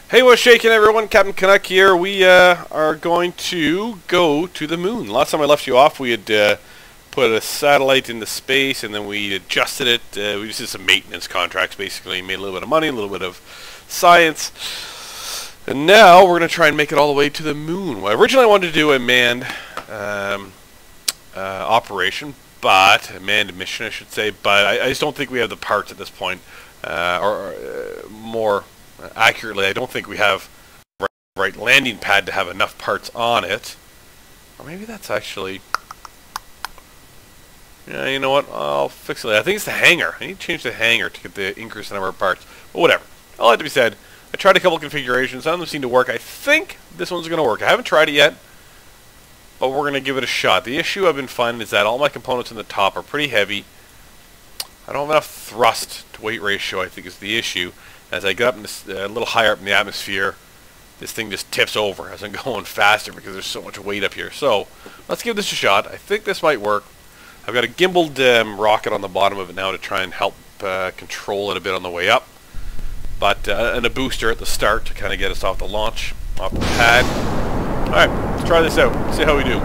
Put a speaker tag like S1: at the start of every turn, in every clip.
S1: Hey, what's shaking, everyone? Captain Canuck here. We are going to go to the moon. Last time I left you off, we had put a satellite into space, and then we adjusted it. We just did some maintenance contracts, basically. Made a little bit of money, a little bit of science. And now we're going to try and make it all the way to the moon. Well, originally I wanted to do a manned operation, but a manned mission, I should say. But I just don't think we have the parts at this point. More accurately, I don't think we have the right landing pad to have enough parts on it. Or maybe that's actually... Yeah, you know what? I'll fix it. I think it's the hanger. I need to change the hanger to get the increase in number of parts. But whatever. All that to be said, I tried a couple configurations. None of them seem to work. I think this one's going to work. I haven't tried it yet, but we're going to give it a shot. The issue I've been finding is that all my components in the top are pretty heavy. I don't have enough thrust to weight ratio, I think, is the issue. As I get up in this, a little higher up in the atmosphere, this thing just tips over as I'm going faster because there's so much weight up here. So let's give this a shot. I think this might work. I've got a gimbaled rocket on the bottom of it now to try and help control it a bit on the way up. But and a booster at the start to kind of get us off the launch, off the pad. Alright, let's try this out. See how we do.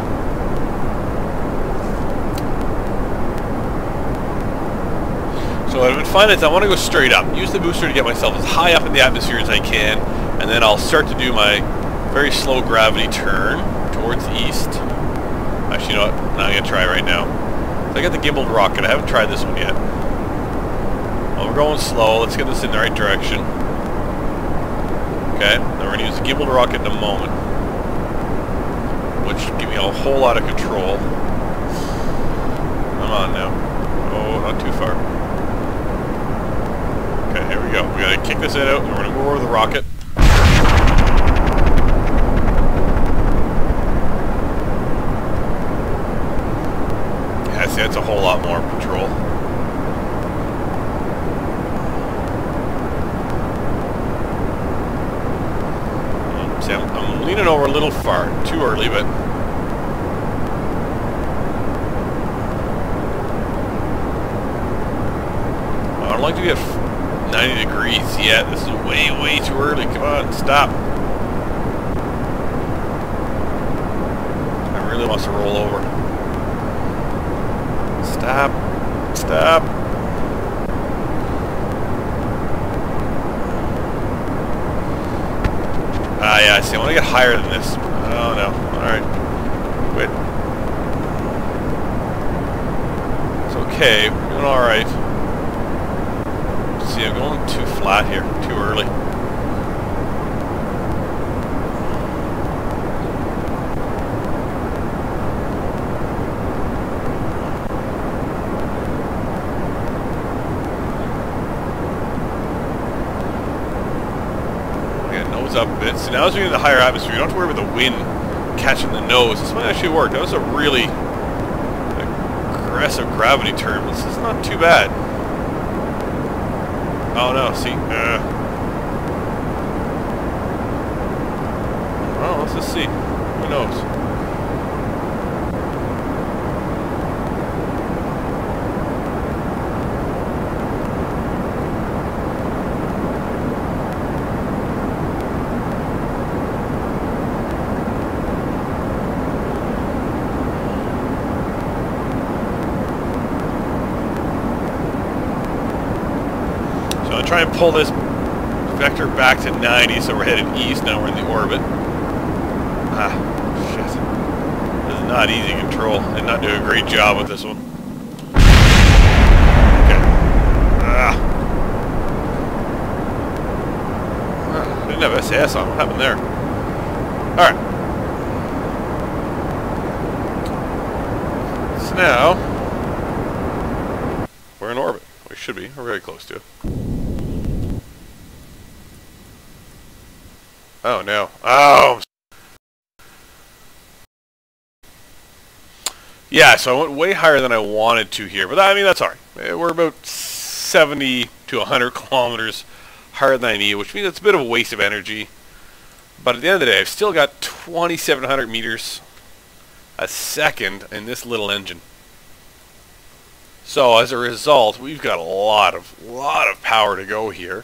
S1: So what I've been finding is I want to go straight up. Use the booster to get myself as high up in the atmosphere as I can, and then I'll start to do my very slow gravity turn towards the east. Actually, you know what? I'm going to try right now. So I got the gimbaled rocket. I haven't tried this one yet. Well, we're going slow. Let's get this in the right direction. Okay, then we're going to use the gimbaled rocket in a moment, which should give me a whole lot of control. Come on now. Oh, not too far. Okay, here we go. We gotta kick this head out, and we're gonna go over the rocket. Yeah, see, that's a whole lot more control. See, I'm leaning over a little far. Too early, but... I don't like to get 90 degrees yet. This is way too early. Come on, stop. I really wants to roll over. Stop. Stop. Ah, yeah, I see. I want to get higher than this. Oh, no. Alright. Quit. It's okay. We're doing alright. See, I'm going too flat here, too early. I got nose up a bit. So now as we get in the higher atmosphere, you don't have to worry about the wind catching the nose. This might actually work. That was a really aggressive gravity turn. This is not too bad. Oh no, see? Well, let's just see. Who knows? Try and pull this vector back to 90, so we're headed east. Now we're in the orbit. Ah, shit. This is not easy control, and not doing a great job with this one. Okay. Ah. I didn't have SAS on. What happened there? Alright. So now, we're in orbit. We should be. We're very close to it. Oh no. Oh! Yeah, so I went way higher than I wanted to here, but I mean, that's alright. We're about 70 to 100 kilometers higher than I need, which means it's a bit of a waste of energy. But at the end of the day, I've still got 2,700 meters a second in this little engine. So as a result, we've got a lot of power to go here.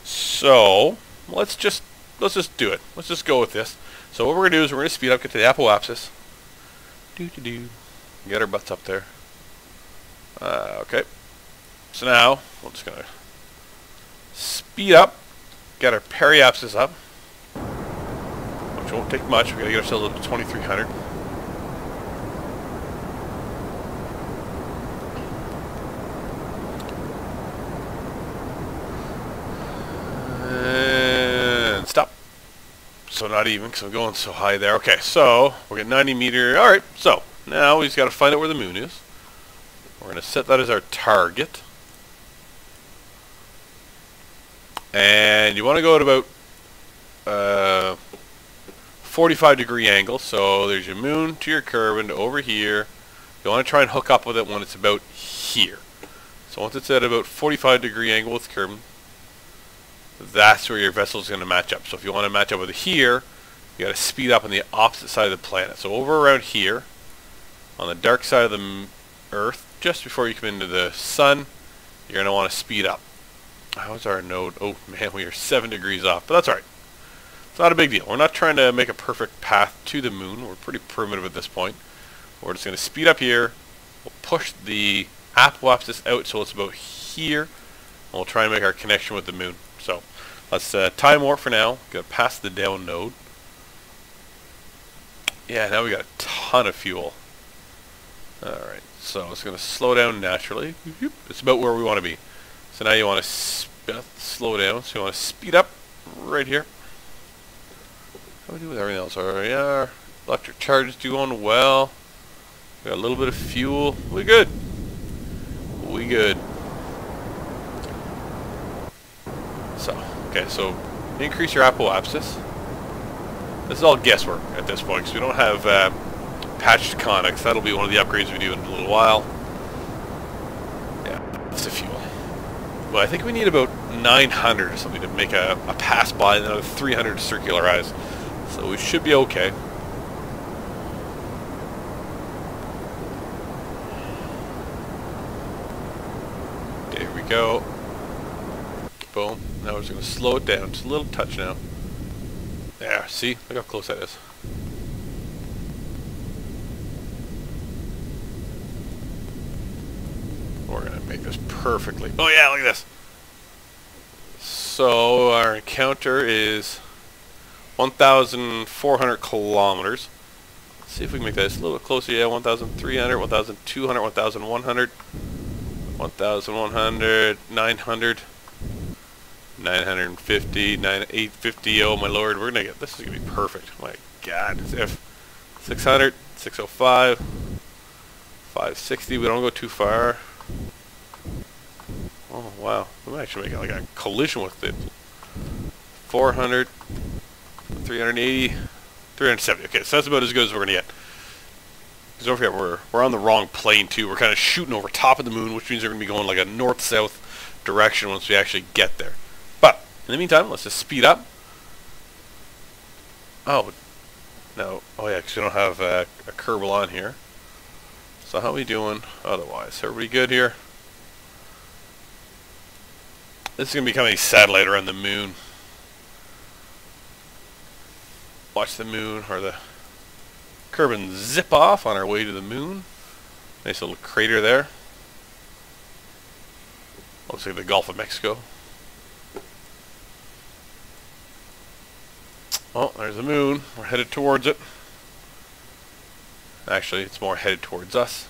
S1: So let's just do it. Let's just go with this. So what we're gonna do is we're gonna speed up, get to the apoapsis. Get our butts up there. Okay. So now we're just gonna speed up, get our periapsis up, which won't take much. We're gonna get ourselves up to 2300. And stop. So not even, because I'm going so high there. Okay, so we're at 90 meter. All right, so now we just got to find out where the moon is. We're going to set that as our target. And you want to go at about 45-degree angle. So there's your moon to your Kerbal over here. You want to try and hook up with it when it's about here. So once it's at about 45-degree angle with Kerbal, that's where your vessel is going to match up. So if you want to match up with it here, you got to speed up on the opposite side of the planet. So over around here, on the dark side of the Earth, just before you come into the sun, you're going to want to speed up. How's our node? Oh man, we are 7 degrees off, but that's alright. It's not a big deal. We're not trying to make a perfect path to the moon. We're pretty primitive at this point. We're just going to speed up here. We'll push the apoapsis out so it's about here. And we'll try and make our connection with the moon. So let's time warp for now. Got past the down node. Yeah, now we got a ton of fuel. Alright, so it's going to slow down naturally. It's about where we want to be. So now you want to slow down. So you want to speed up right here. How do we do with everything else? Alright, yeah, our electric charge is doing well. We got a little bit of fuel. We good. We good. So, okay, so increase your apoapsis. This is all guesswork at this point because we don't have patched conics. That'll be one of the upgrades we do in a little while. Yeah, that's the fuel. But I think we need about 900 or something to make a pass by, and another 300 to circularize. So we should be okay. Okay, here we go. Boom. Now we're just going to slow it down. Just a little touch now. There, see? Look how close that is. We're going to make this perfectly. Oh yeah, look at this. So our encounter is 1,400 kilometers. Let's see if we can make that just a little bit closer. Yeah, 1,300, 1,200, 1,100, 1,100, 900. 950, 850, oh my lord, we're gonna get, this is gonna be perfect, my god. If 600, 605, 560, we don't go too far. Oh wow, we might actually make like a collision with it. 400, 380, 370, okay, so that's about as good as we're gonna get. Because don't forget, we're on the wrong plane too, we're kind of shooting over top of the moon, which means we're gonna be going like a north-south direction once we actually get there. In the meantime, let's just speed up. Oh, no. Oh, yeah, because we don't have a Kerbal on here. So how are we doing otherwise? Everybody good here? This is going to become a satellite around the moon. Watch the moon, or the Kerbal zip off on our way to the moon. Nice little crater there. Looks like the Gulf of Mexico. Oh, there's the moon. We're headed towards it. Actually, it's more headed towards us.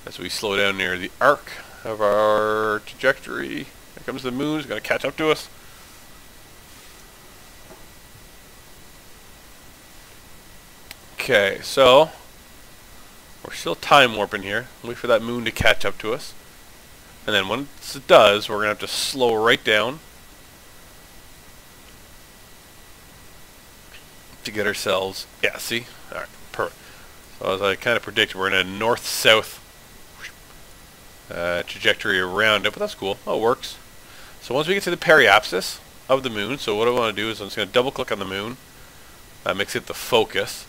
S1: As we slow down near the arc of our trajectory. Here comes the moon. It's going to catch up to us. Okay, so we're still time warping here. Wait for that moon to catch up to us. And then once it does, we're going to have to slow right down to get ourselves, yeah, see? Alright, perfect. So as I kind of predicted, we're in a north-south trajectory around it, but that's cool. Oh, it works. So once we get to the periapsis of the moon, so what I want to do is I'm just going to double-click on the moon. That makes it the focus.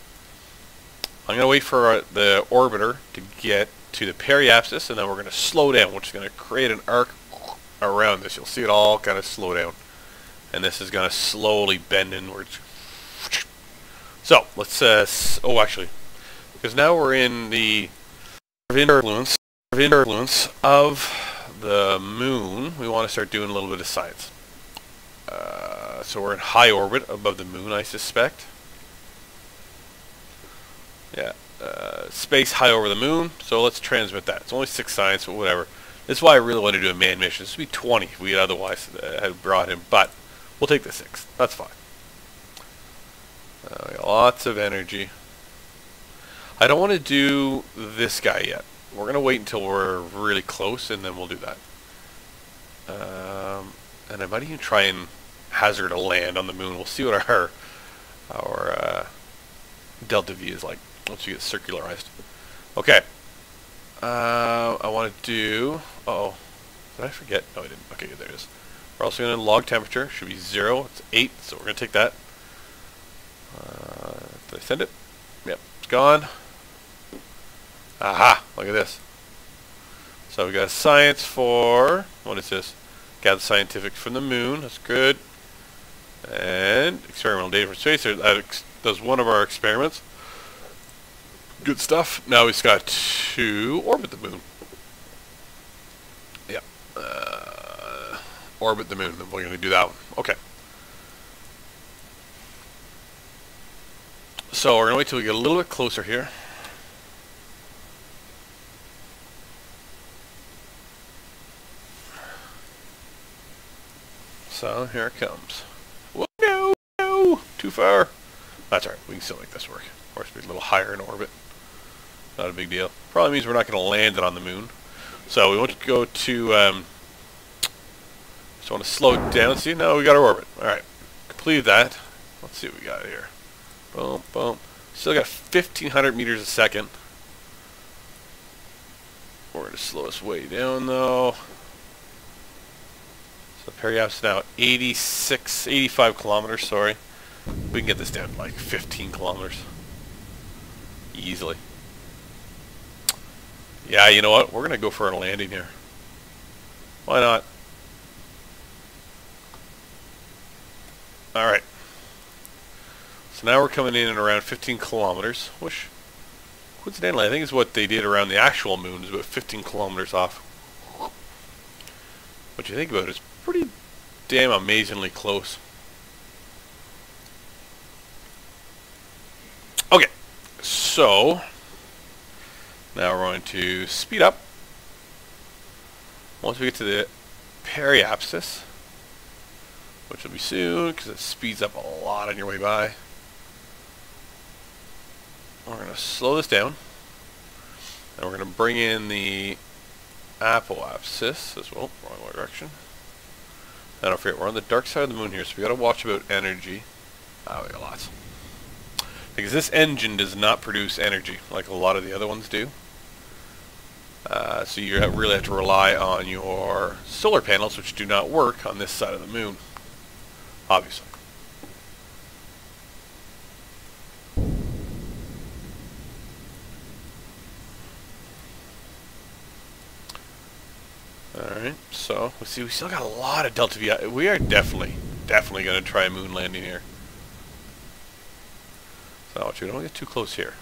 S1: I'm going to wait for the orbiter to get to the periapsis, and then we're going to slow down, which is going to create an arc around this. You'll see it all kind of slow down. And this is going to slowly bend inwards. So, let's, actually, because now we're in the influence of the moon, we want to start doing a little bit of science. So we're in high orbit above the moon, I suspect. Yeah, space high over the moon, so let's transmit that. It's only 6 science, but whatever. This is why I really want to do a manned mission. This would be 20 if we had otherwise had brought him, but we'll take the 6. That's fine. We got lots of energy. I don't want to do this guy yet. We're going to wait until we're really close, and then we'll do that. And I might even try and hazard a land on the moon. We'll see what our delta V is like once we get circularized. Okay. I want to do... Uh-oh. Did I forget? No, I didn't. Okay, there it is. We're also going to log temperature. Should be 0. It's 8, so we're going to take that. Did I send it? Yep, it's gone. Aha! Look at this. So we got science for... What is this? Gather scientific from the moon. That's good. And experimental data from space. That does one of our experiments. Good stuff. Now we've got to orbit the moon. Yeah. Orbit the moon. We're going to do that one. Okay. So we're going to wait till we get a little bit closer here. So here it comes. Whoa, no, too far. That's alright, we can still make this work. Of course, be a little higher in orbit. Not a big deal. Probably means we're not going to land it on the moon. So we want to go to, just want to slow it down. See, now we got our orbit. Alright, completed that. Let's see what we got here. Boom, boom. Still got 1,500 meters a second. We're going to slow this way down, though. So periapsis now 85 kilometers, sorry. We can get this down to like 15 kilometers. Easily. Yeah, you know what? We're going to go for a landing here. Why not? Alright. So now we're coming in at around 15 kilometers, which, coincidentally, I think is what they did around the actual moon, is about 15 kilometers off. What you think about it, it's pretty damn amazingly close. Okay, so now we're going to speed up. Once we get to the periapsis, which will be soon, because it speeds up a lot on your way by. We're going to slow this down, and we're going to bring in the apoapsis as well. Wrong direction. And don't forget, we're on the dark side of the moon here, so we got to watch about energy. Oh, we got lots. Because this engine does not produce energy like a lot of the other ones do. So you really have to rely on your solar panels, which do not work on this side of the moon, obviously. Alright, so let's see, we still got a lot of delta V. We are definitely going to try a moon landing here. So we don't get too close here.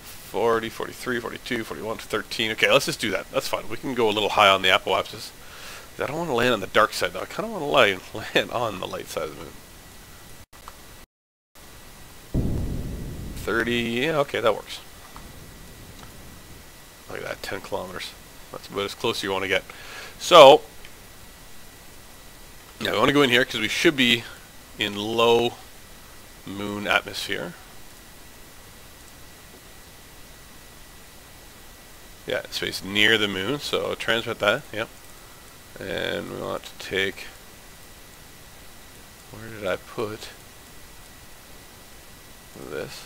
S1: 40, 43, 42, 41, 13. Okay, let's just do that. That's fine. We can go a little high on the apoapsis. I don't want to land on the dark side, though. I kind of want to land on the light side of the moon. 30, yeah, okay, that works. Look at that, 10 kilometers. That's about as close as you want to get. So, yeah, we want to go in here because we should be in low moon atmosphere. Yeah, space near the moon, so transmit that, yep. And we want to take, where did I put this?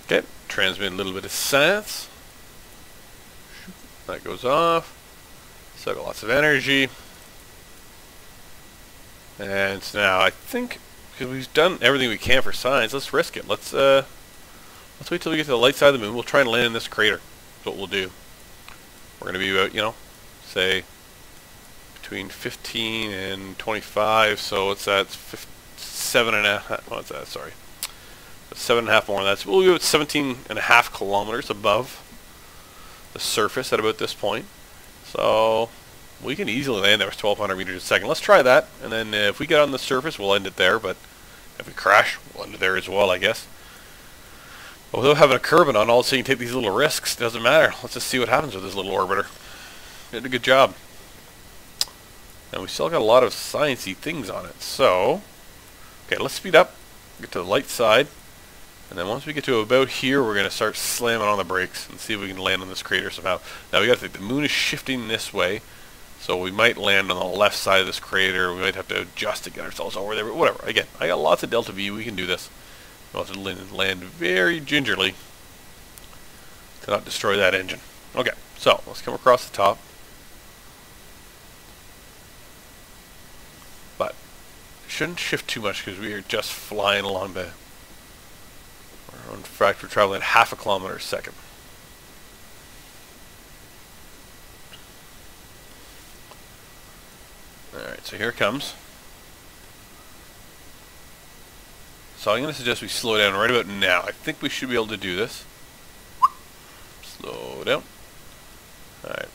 S1: Okay, transmit a little bit of science. That goes off. So I got lots of energy. And so now I think, because we've done everything we can for science, let's risk it. Let's wait till we get to the light side of the moon. We'll try and land in this crater. That's what we'll do. We're going to be about, you know, say between 15 and 25. So what's that? It's 7.5. What's that? Sorry. 7.5 more than that. So we'll be about 17.5 kilometers above the surface at about this point. So we can easily land there with 1,200 meters a second. Let's try that, and then if we get on the surface, we'll end it there, but if we crash, we'll end it there as well, I guess. But without having a Kerbal on, all of a sudden you take these little risks. Doesn't matter. Let's just see what happens with this little orbiter. Did a good job. And we still got a lot of sciencey things on it. So, okay, let's speed up, get to the light side, and then once we get to about here, we're going to start slamming on the brakes and see if we can land on this crater somehow. Now we got to think the moon is shifting this way, so we might land on the left side of this crater. We might have to adjust to get ourselves over there, but whatever. Again, I got lots of delta V. We can do this. We'll have to land very gingerly to not destroy that engine. Okay, so let's come across the top. But shouldn't shift too much because we are just flying along the... In fact, we're traveling at 0.5 kilometer a second. Alright, so here it comes. So I'm going to suggest we slow down right about now. I think we should be able to do this. Slow down. Alright,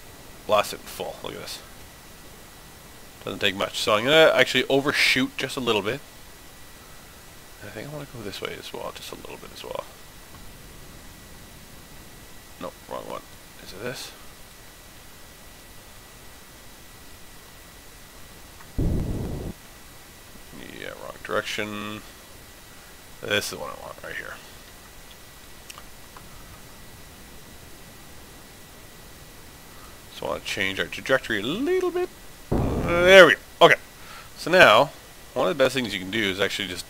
S1: blast it in full. Look at this. Doesn't take much. So I'm going to actually overshoot just a little bit. I think I want to go this way as well, just a little bit as well. No, wrong one. Is it this? Yeah, wrong direction. This is the one I want, right here. So I want to change our trajectory a little bit. There we go. Okay. So now, one of the best things you can do is actually just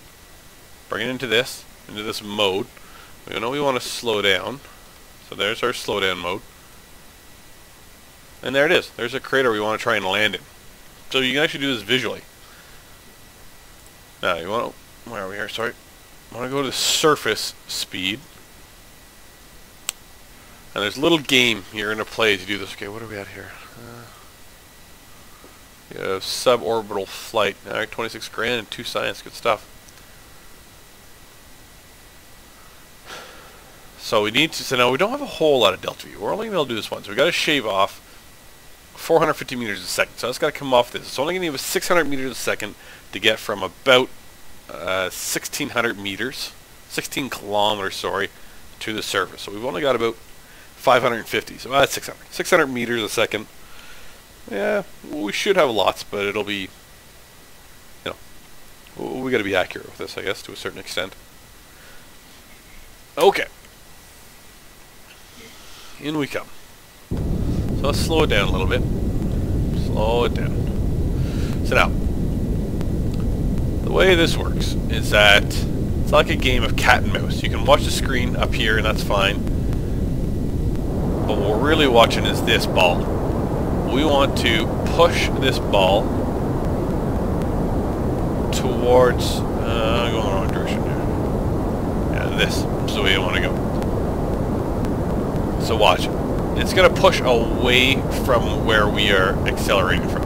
S1: bring it into this mode. We know we want to slow down. So there's our slow down mode. And there it is. There's a crater we want to try and land in. So you can actually do this visually. Now you want to, where are we here? Sorry. I want to go to surface speed. And there's a little game you're going to play to do this. Okay, what are we at here? You have suborbital flight. Alright, 26 grand and 2 science. Good stuff. So we need to, so now we don't have a whole lot of delta V. We're only going to be able to do this once. So we got to shave off 450 meters a second. So that's got to come off this. It's only going to give us 600 meters a second to get from about 1,600 meters, 16 kilometers, sorry, to the surface. So we've only got about 550. So that's 600. 600 meters a second. Yeah, we should have lots, but it'll be, you know, we got to be accurate with this, I guess, to a certain extent. Okay. In we come. So let's slow it down a little bit. Slow it down. So now, the way this works is that it's like a game of cat and mouse. You can watch the screen up here and that's fine. But what we're really watching is this ball. We want to push this ball towards, I'm going the wrong direction here. Yeah, this is the way I want to go. So watch. It's going to push away from where we are accelerating from.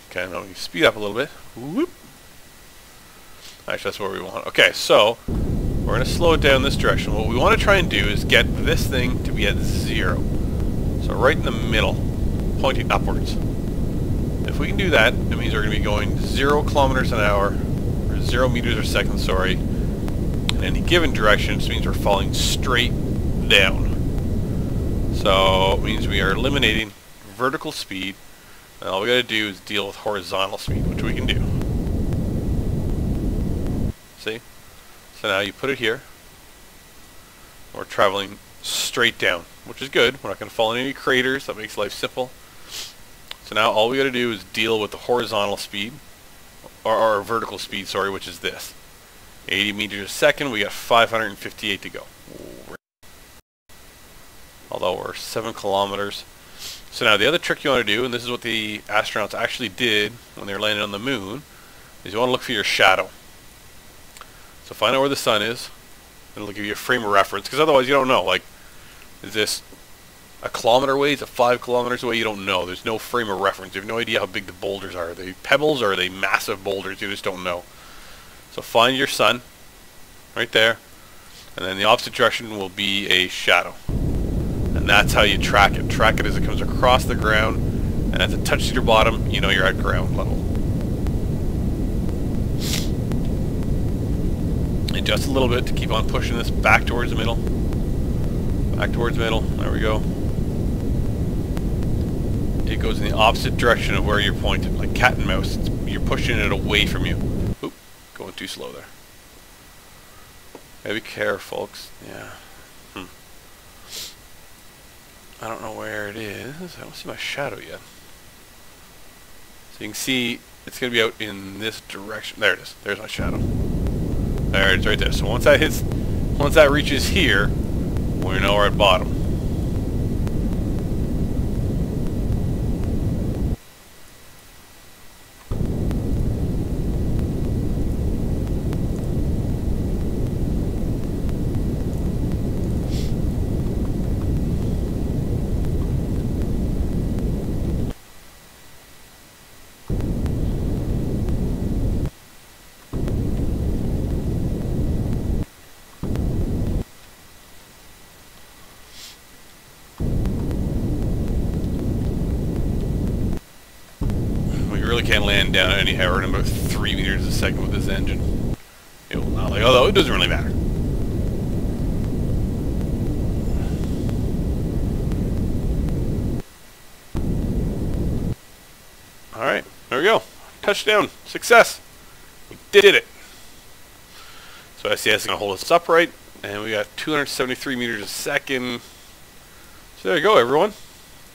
S1: Okay, now we speed up a little bit. Whoop. Actually, that's where we want. Okay, so we're going to slow it down this direction. What we want to try and do is get this thing to be at 0. So right in the middle, pointing upwards. If we can do that, it means we're going to be going 0 kilometers an hour, or 0 meters a second, sorry, in any given direction. This means we're falling straight down. So it means we are eliminating vertical speed, and all we got to do is deal with horizontal speed, which we can do. See? So now you put it here. We're traveling straight down, which is good. We're not going to fall in any craters. That makes life simple. So now all we got to do is deal with the horizontal speed. or vertical speed, sorry, which is this. 80 meters a second, we got 558 to go. Although we're 7 kilometers. So now the other trick you want to do, and this is what the astronauts actually did when they were landing on the moon, is you want to look for your shadow. So find out where the sun is, and it'll give you a frame of reference, because otherwise you don't know, like, is this a kilometer away? Is it 5 kilometers away? You don't know. There's no frame of reference. You have no idea how big the boulders are. Are they pebbles or are they massive boulders? You just don't know. So find your sun, right there, and then the opposite direction will be a shadow. And that's how you track it. Track it as it comes across the ground, and as it touches your bottom, you know you're at ground level. Adjust a little bit to keep on pushing this back towards the middle. Back towards the middle. There we go. It goes in the opposite direction of where you're pointed, like cat and mouse. You're pushing it away from you. Oop, going too slow there. Gotta be careful, folks. Yeah. I don't know where it is. I don't see my shadow yet. So you can see it's going to be out in this direction. There it is. There's my shadow. There it is right there. So once that reaches here, we know we're at bottom. Really can't land down any higher than about 3 meters a second with this engine. It will not, like, although it doesn't really matter. Alright, there we go. Touchdown. Success. We did it. So SCS is going to hold us upright, and we got 273 meters a second. So there you go, everyone.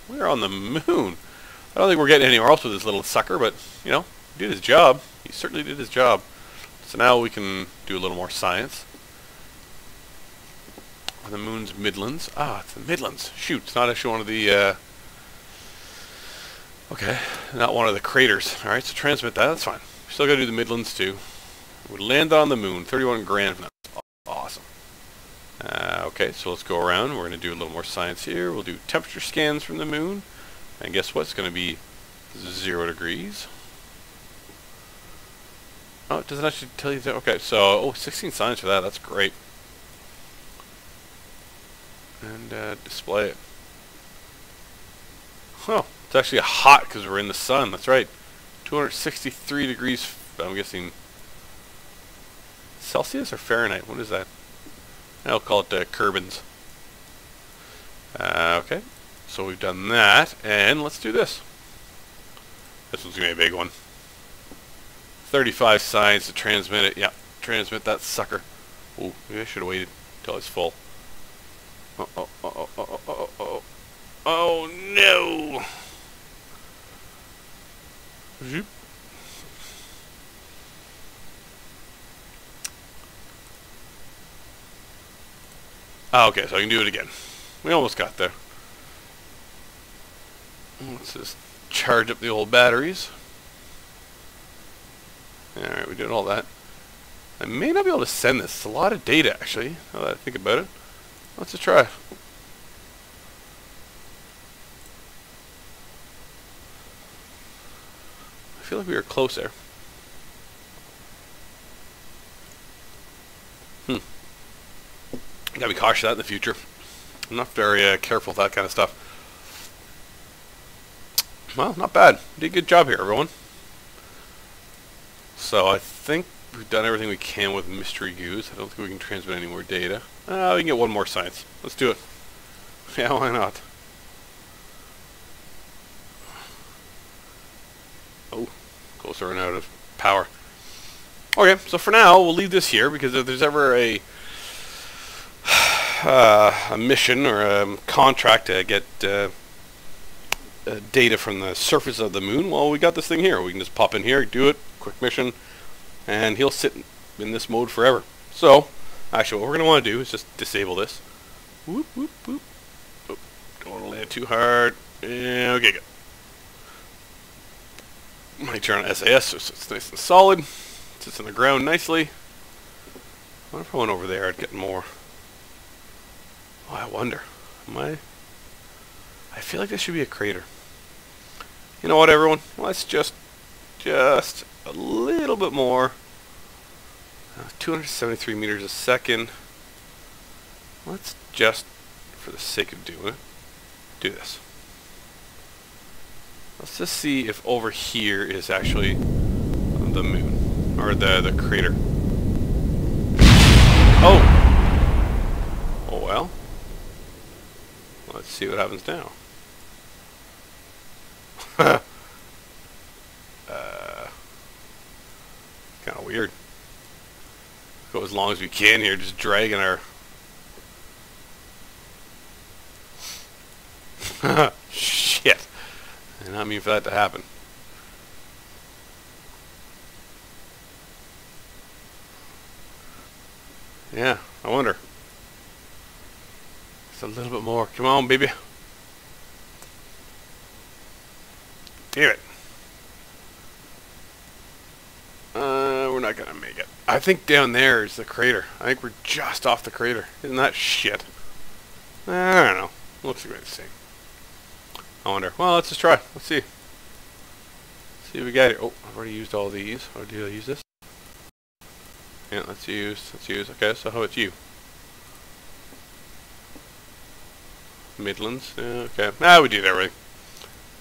S1: We're on the moon. I don't think we're getting anywhere else with this little sucker, but, you know, he did his job. He certainly did his job. So now we can do a little more science. On the moon's midlands. Ah, it's the midlands. Shoot, it's not actually one of the, okay, not one of the craters. Alright, so transmit that. That's fine. Still got to do the midlands, too. We landed on the moon. 31 grand. That's awesome. Okay, so let's go around. We're going to do a little more science here. We'll do temperature scans from the moon. And guess what? It's going to be 0 degrees. Oh, it doesn't actually tell you that. Okay, so, 16 signs for that. That's great. And display it. Oh, it's actually hot because we're in the sun. That's right. 263 degrees, I'm guessing, Celsius or Fahrenheit? What is that? I'll call it Kerbals. Okay. So we've done that, and let's do this. This one's going to be a big one. 35 signs to transmit it. Yeah, transmit that sucker. Oh, maybe I should have waited until it's full. Oh no! Zoop. Okay, so I can do it again. We almost got there. Let's just charge up the old batteries. Alright, we did all that. I may not be able to send this. It's a lot of data, actually, now that I think about it. Let's just try. I feel like we were closer. Gotta be cautious of that in the future. I'm not very careful with that kind of stuff. Well, not bad. Did a good job here, everyone. So I think we've done everything we can with Mystery Goose. I don't think we can transmit any more data. We can get one more science. Let's do it. Yeah, why not? Oh, close to running out of power. Okay, so for now, we'll leave this here, because if there's ever a mission or a contract to get data from the surface of the moon, well, we got this thing here. We can just pop in here, do it,
S2: quick mission, and he'll sit in this mode forever. So, actually, what we're going to want to do is just disable this. Whoop, whoop, whoop. Oh, don't want to land too hard. Yeah, okay, good. Might turn on SAS so it's nice and solid. Sits on the ground nicely. What if I went over there, I'd get more. Oh, I wonder. I feel like this should be a crater. You know what, everyone? Let's just a little bit more. 273 meters a second. Let's just, for the sake of doing it, do this. Let's just see if over here is actually the moon, or the crater. Oh! Oh well. Let's see what happens now. Kind of weird. Go as long as we can here, just dragging our... Shit. I did not mean for that to happen. Yeah, I wonder. Just a little bit more. Come on, baby. Damn it. We're not gonna make it. I think down there is the crater. I think we're just off the crater. Isn't that shit? I don't know. Looks great to see. I wonder. Well, let's just try. Let's see. See what we got here. Oh, I've already used all these. Oh, did I use this? Yeah, let's use. Okay, so how about you? Midlands. Yeah, okay. We did everything.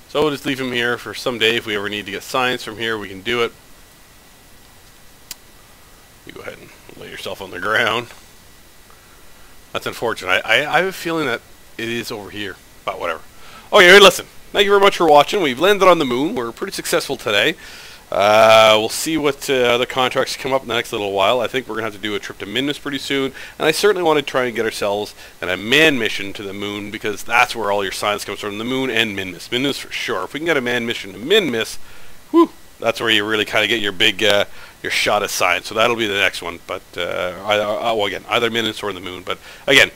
S2: So we'll just leave him here for someday. If we ever need to get science from here, we can do it. You go ahead and lay yourself on the ground. That's unfortunate. I have a feeling that it is over here. But whatever. Okay, listen. Thank you very much for watching. We've landed on the moon. We're pretty successful today. We'll see what other contracts come up in the next little while. I think we're going to have to do a trip to Minmus pretty soon. And I certainly want to try and get ourselves a manned mission to the moon, because that's where all your science comes from, the moon and Minmus. Minmus for sure. If we can get a manned mission to Minmus, whew, that's where you really kind of get your big your shot at science. So that'll be the next one. But well, again, either Minmus or the moon. But again,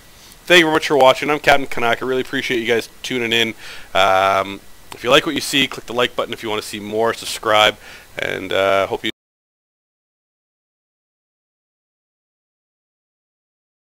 S2: thank you very much for watching. I'm Captain Kanak. I really appreciate you guys tuning in. If you like what you see, click the like button. If you want to see more, subscribe. And hope you